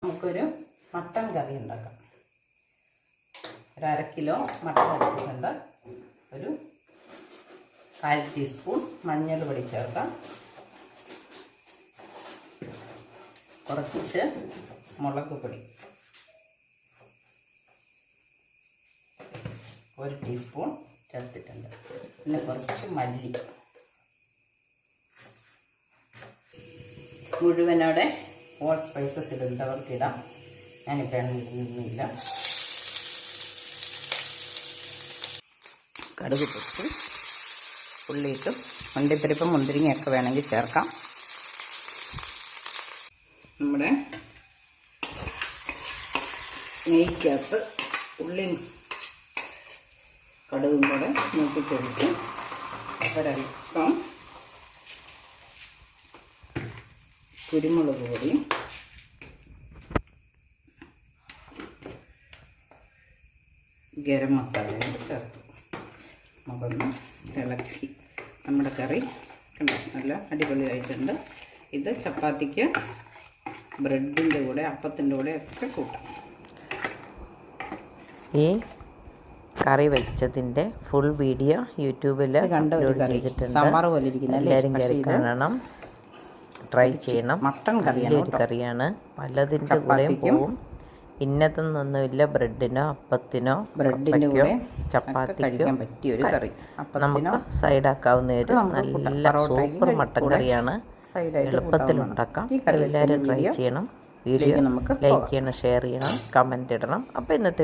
നമുക്കൊരു മട്ടൻ കറി ഉണ്ടാക്കാം. ഒരു 1/2 കിലോ മട്ടൻ എടുക്കുന്നുണ്ട്. ഒരു 1/4 ടീസ്പൂൺ മഞ്ഞൾപ്പൊടി ചേർക്കാം. കുറച്ച് മുളക് പൊടി, 1 ടീസ്പൂൺ ചേർത്തിട്ടുണ്ട്. പിന്നെ കുറച്ച് മല്ലി മുഴുവനോടെ ഓൾ സ്പൈസസ് ഇടുന്നവർക്ക് ഇടാം. ഞാനിപ്പോൾ ഇടുന്നില്ല. കടുക് പൊട്ടി ഉള്ളിയിട്ടും അണ്ടിപ്പരിപ്പും മുന്തിരിങ്ങയൊക്കെ വേണമെങ്കിൽ ചേർക്കാം. നമ്മുടെ നെയ്ക്കകത്ത് ഉള്ളിയും കടുകും കൂടെ മൂപ്പിച്ചെടുത്ത് ഒരൽപ്പം കുരുമുളക് പൊടിയും ഗരം മസാലയും ചേർത്തു നമുക്കൊന്ന് ഇളക്കി. നമ്മുടെ കറി കണ്ടോ നല്ല അടിപൊളിയായിട്ടുണ്ട്. ഇത് ചപ്പാത്തിക്ക്, ബ്രെഡിൻ്റെ കൂടെ, അപ്പത്തിൻ്റെ കൂടെ ഒക്കെ കൂട്ടാം. ഈ കറി വെച്ചതിൻ്റെ ഫുൾ വീഡിയോ യൂട്യൂബിൽ ചെയ്തിട്ടുണ്ട്. സാമ്പാർ പോലെ ഇരിക്കുന്ന എല്ലാവരും കയറി കാണണം, ട്രൈ ചെയ്യണം. മട്ടൻ കറിയാണ്. കറിയാണ്, പലതിൻ്റെ കൂടെയും പോവും. ഇന്നതൊന്നൊന്നുമില്ല. ബ്രെഡിനോ, അപ്പത്തിനോ, ബ്രെഡിൻ്റെ കൂടെ ചപ്പാത്തിക്കോ പറ്റിയ ഒരു കറി. നമുക്ക് സൈഡാക്കാവുന്ന ഒരു നല്ല സൂപ്പർ മട്ടൻ കറിയാണ്. എളുപ്പത്തിലുണ്ടാക്കാം. എല്ലാവരും ട്രൈ ചെയ്യണം. വീഡിയോ ലൈക്ക് ചെയ്യണം, ഷെയർ ചെയ്യണം, കമൻറ്റ് ഇടണം. അപ്പോൾ ഇന്നത്തെ